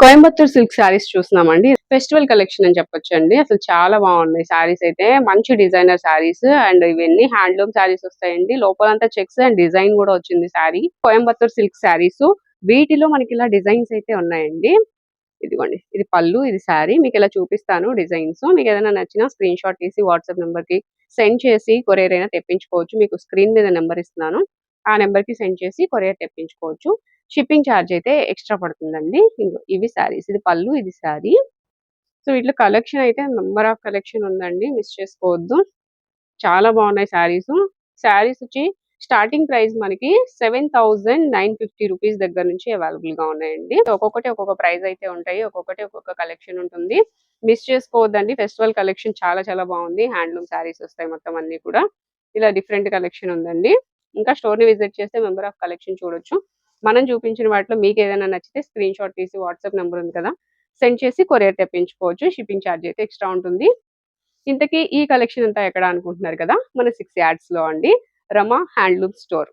Coimbatore silk saris చూస్తున్నామండి. Festival collection అని చెప్పొచ్చండి. అసలు చాలా బాగున్నాయి శారీస్ అయితే. మంచి డిజైనర్ శారీస్ అండ్ ఇవన్నీ హ్యాండ్లూమ్ శారీస్ వస్తాయండి. లోపలంతా చెక్స్ అండ్ డిజైన్ కూడా వచ్చింది శారీ. కోయంబత్తూర్ సిల్క్ శారీస్. వీటిలో మనకి ఇలా డిజైన్స్ అయితే ఉన్నాయండి. ఇదిగోండి, ఇది పళ్ళు, ఇది శారీ. మీకు ఇలా చూపిస్తాను డిజైన్స్. మీకు ఏదైనా నచ్చినా స్క్రీన్ షాట్ తీసి వాట్సాప్ నెంబర్ కి సెండ్ చేసి కొరియర్ అయినా తెప్పించుకోవచ్చు. మీకు స్క్రీన్ మీద నెంబర్ ఇస్తున్నాను. ఆ నెంబర్ కి సెండ్ చేసి కొరియర్ తెప్పించుకోవచ్చు. షిప్పింగ్ ఛార్జ్ అయితే ఎక్స్ట్రా పడుతుందండి. ఇవి శారీస్. ఇది పళ్ళు, ఇది శారీ. సో వీటిలో కలెక్షన్ అయితే నంబర్ ఆఫ్ కలెక్షన్ ఉందండి. మిస్ చేసుకోవద్దు. చాలా బాగున్నాయి శారీస్. శారీస్ వచ్చి స్టార్టింగ్ ప్రైస్ మనకి 7,950 రూపీస్ దగ్గర నుంచి అవైలబుల్ గా ఉన్నాయండి. ఒక్కొక్కటి ఒక్కొక్క ప్రైస్ అయితే ఉంటాయి. ఒక్కొక్కటి ఒక్కొక్క కలెక్షన్ ఉంటుంది. మిస్ చేసుకోవద్దండి. ఫెస్టివల్ కలెక్షన్ చాలా చాలా బాగుంది. హ్యాండ్లూమ్ శారీస్ వస్తాయి మొత్తం అన్ని కూడా. ఇలా డిఫరెంట్ కలెక్షన్ ఉందండి. ఇంకా స్టోర్ ని విజిట్ చేస్తే మెంబర్ ఆఫ్ కలెక్షన్ చూడొచ్చు. మనం చూపించిన వాటిలో మీకు ఏదైనా నచ్చితే స్క్రీన్ షాట్ తీసి వాట్సాప్ నెంబర్ ఉంది కదా, సెండ్ చేసి కొరియర్ తెప్పించుకోవచ్చు. షిప్పింగ్ ఛార్జ్ అయితే ఎక్స్ట్రా ఉంటుంది. ఇంతకీ ఈ కలెక్షన్ అంతా ఎక్కడ అనుకుంటున్నారు కదా, మన 6 యాడ్స్ లో అండి. Rama handloom store.